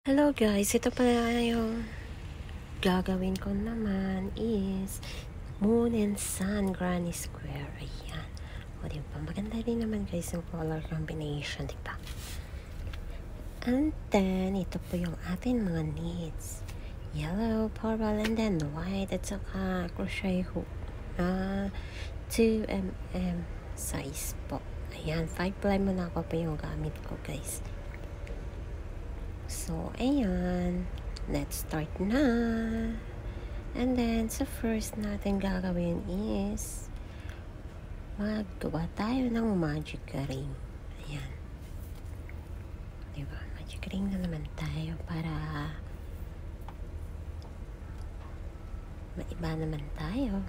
Hello guys, ito pala yung gagawin ko naman is Moon and Sun Granny Square. Ayan. O diba, maganda din naman guys yung color combination, diba? And then, ito po yung ating mga needs. Yellow, purple, and then white, at saka crochet hook na 2mm size po. Ayan, 5 ply mo na ako po yung gamit ko guys. So, ayan. Let's start na. And then, sa first natin gagawin is maggawa tayo ng magic ring. Ayan. Diba? Magic ring na naman tayo para maiba naman tayo.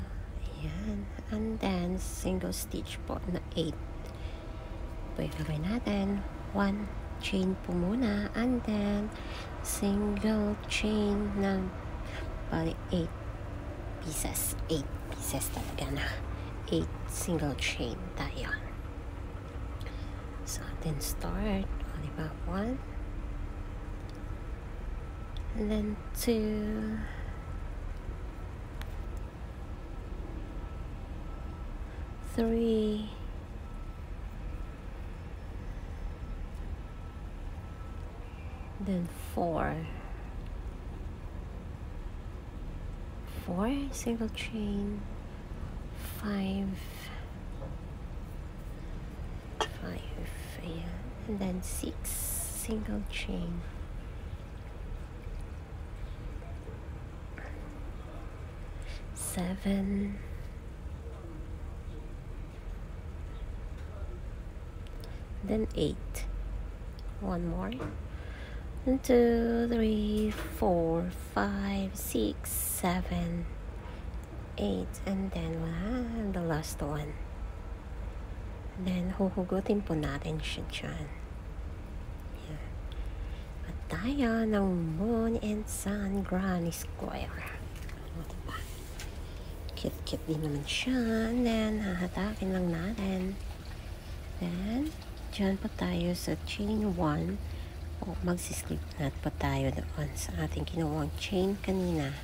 Ayan. And then, single stitch po na 8. Pwede gawin natin 1 chain po muna, and then single chain ng bali 8 pieces. 8 pieces talaga na 8 single chain tayo. So atin start, diba, 1 and then 2 3 then 4 single chain, 5 ayan, and then 6 single chain, 7 then 8, one more, 1 2 3 4 5 6 7 8, and then the last one. Then huhugutin po natin siya dyan. Yan. At tayo ng Moon and Sun Granny Square. Diba? Cute din naman siya. And then hahatakin lang natin. Then dyan pa tayo sa chain 1. O magsislip knot pa tayo doon sa ating ginawang chain kanina.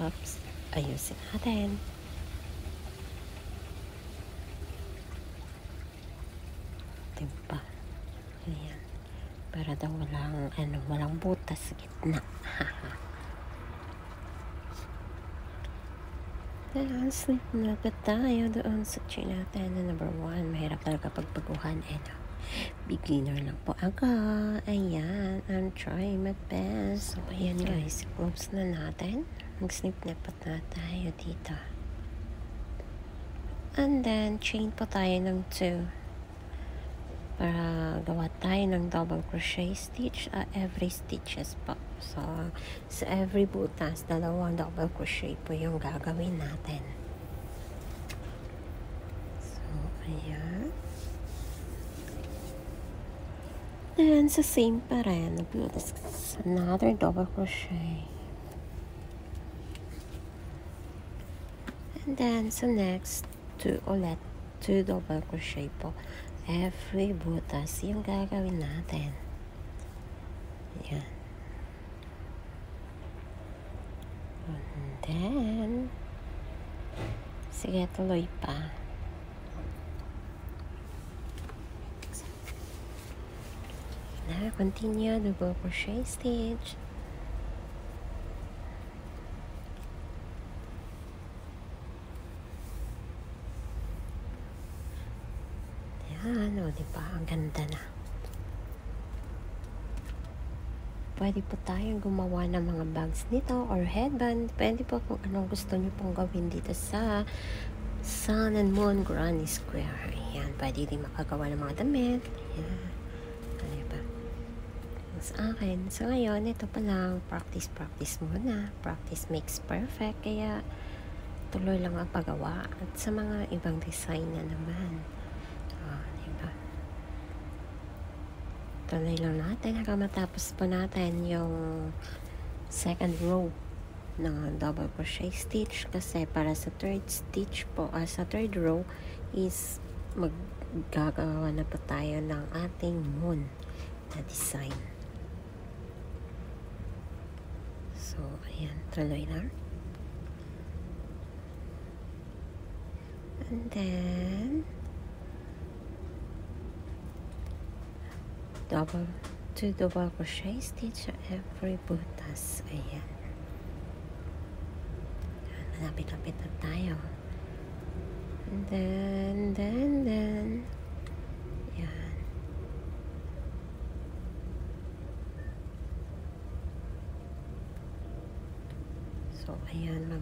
Oops, ayusin natin. Diba? Ayan. Para daw walang butas sa gitna. Then slip knot pa tayo doon sa chain natin na number 1. Mahirap talaga pagpaguhan. Beginner lang po ako. Ayan, I'm trying my best. So, ayan guys, close na natin. Mag-snip na tayo dito. And then, chain po tayo ng 2. Para gawa tayo ng double crochet stitch every stitches po. So, sa every butas, 2 double crochet po yung gagawin natin. So, ayan. And sa same pa rin, nagbutas another double crochet. And then sa next, 2 ulit, 2 double crochet po. Every butas yung gagawin natin. Yan. And then, sige, tuloy pa. Continue double crochet stitch. Yan, o diba, ang ganda na. Pwede po tayong gumawa ng mga bags nito or headband. Pwede po kung anong gusto nyo pong gawin dito sa Sun and Moon Granny Square. Ayan, pwede din makagawa ng mga damit. Ayan. Sa akin. So, ngayon, ito pa lang, practice muna. Practice makes perfect. Kaya, tuloy lang ang paggawa. At sa mga ibang design na naman. Diba? Tuloy lang natin hanggang matapos po natin yung second row ng double crochet stitch. Kasi para sa third stitch po, sa third row is maggagawa na po tayo ng ating moon na design. So, ayan, tuloy na. And then, two double crochet stitch every butas. Ayan. Malapit-lapit na tayo. And then, yan. So, ayan,